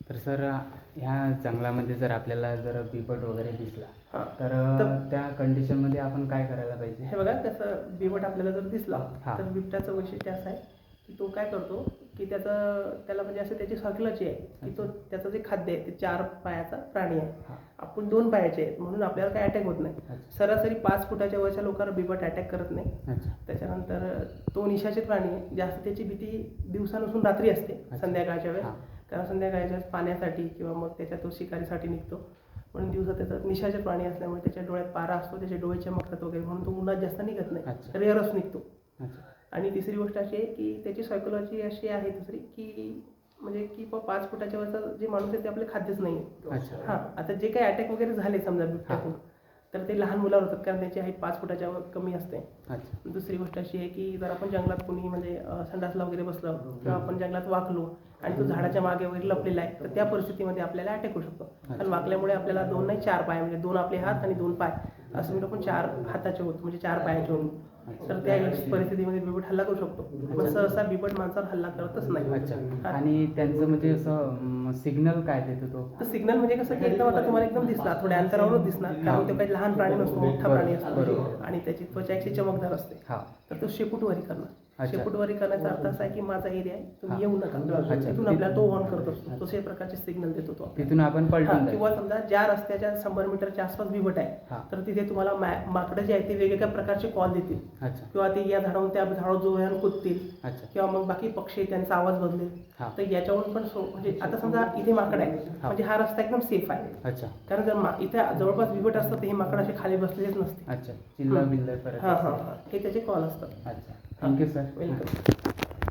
तर सर ह्या जंगलामध्ये जर आपल्याला जर बिबट वगैरे दिसला तर त्या कंडिशनमध्ये आपण काय करायला पाहिजे? हे बघा, तसं बिबट आपल्याला जर दिसला हां. तर बिबट्याचं वैशिष्ट्य असं आहे की तो काय करतो की त्याला म्हणजे असं त्याची सायकॉलॉजी आहे की तो त्याचं जे खाद्य आहे ते 4 पायाचा प्राणी आहे. हां. आपण 2 पायाचे आहेत म्हणून आपल्याला काही अटॅक होत नाही. अच्छा. सरासरी 5 फुटाच्या वरच्या लोकांना बिबट अटॅक करत नाही. अच्छा. त्याच्यानंतर तो निशाचर प्राणी आहे. जास्त त्याची भीती दिवसानसून रात्री असते, संध्याकाळच्या वेळेस. हां. कारण संध्याकाळच्या वेळेस पाण्यासाठी किंवा मग त्याच्या तो शिकारीसाठी निघतो. म्हणून दिवसा त्याचा निशाचर प्राणी असल्यामुळे त्याच्या डोळ्यात पारा असतो, त्याचे डोळे चमकतात वगैरे, म्हणून तो उन्हात जास्त निघत नाही, अच्छा. रेअरच निघतो. अच्छा. आणि तिसरी गोष्ट अशी आहे की त्याची सायकॉलॉजी अशी आहे दुसरी की म्हणजे की 5 फुटाच्या वरचा जे माणूस आहे ते आपले खाद्यच नाही. अच्छा. हां, आता जे काही अटॅक वगैरे झाले समजा बिबट्यातून तर ते लहान मुलावर होतात, कारण त्यांची हाईट 5 फुटाच्या वर कमी असते. अच्छा. दुसरी गोष्ट अशी आहे की जर आपण जंगलात कोणी म्हणजे संडासला वगैरे बसलो किंवा आपण जंगलात वाकलो आणि तो झाडाच्या मागे वगैरे लपलेला आहे तर त्या परिस्थितीमध्ये आपल्याला अटॅक होऊ शकतो. कारण वाकल्यामुळे आपल्याला 2 नाही 4 पाय, म्हणजे 2 आपले हात आणि 2 पाय असं मिळून आपण 4 हाताचे होतो, म्हणजे 4 पायाचे होतो. तर त्या परिस्थितीमध्ये बिबट हल्ला करू शकतो. पण सहसा बिबट माणसावर हल्ला करतच नाही. अच्छा. आणि त्यांचं म्हणजे असं सिग्नल काय देतो तो? तर सिग्नल म्हणजे कसं की एकदम आता तुम्हाला एकदम दिसला, थोड्या अंतरावरच दिसणार, कारण तो काही लहान प्राणी नसतो, मोठा प्राणी असतो आणि त्याची त्वचा अशी चमकदार असते. तर तो शेपूटवारी करणार. शेपूटवारी करण्याचा अर्थ असा आहे की माझा एरिया आहे, तुम्ही येऊ नका. तिथून आपल्याला तो ऑन करत असतो, तसे प्रकारचे सिग्नल देतो तो. तिथून आपण पलटून किंवा समजा ज्या रस्त्याच्या 100 मीटरच्या आसपास बिबट आहे तर तिथे तुम्हाला माकडं जे आहे ते वेगवेगळ्या प्रकारचे कॉल देतील. अच्छा. किंवा ते या झाडावरून त्या झाडावर जोराने कुदतील. अच्छा. किंवा मग बाकी पक्षी त्यांचा आवाज बदलेल. तर याच्यावरून पण म्हणजे आता समजा इथे माकड आहे म्हणजे हा रस्ता एकदम सेफ आहे. अच्छा. कारण जर इथे जवळपास बिबट असतं तर हे माकड असे खाली बसलेलेच नसते. अच्छा. चिल्ला बिल्ला करत. हां, हे त्याचे कॉल असतात. अच्छा. Thank you sir. वेलकम.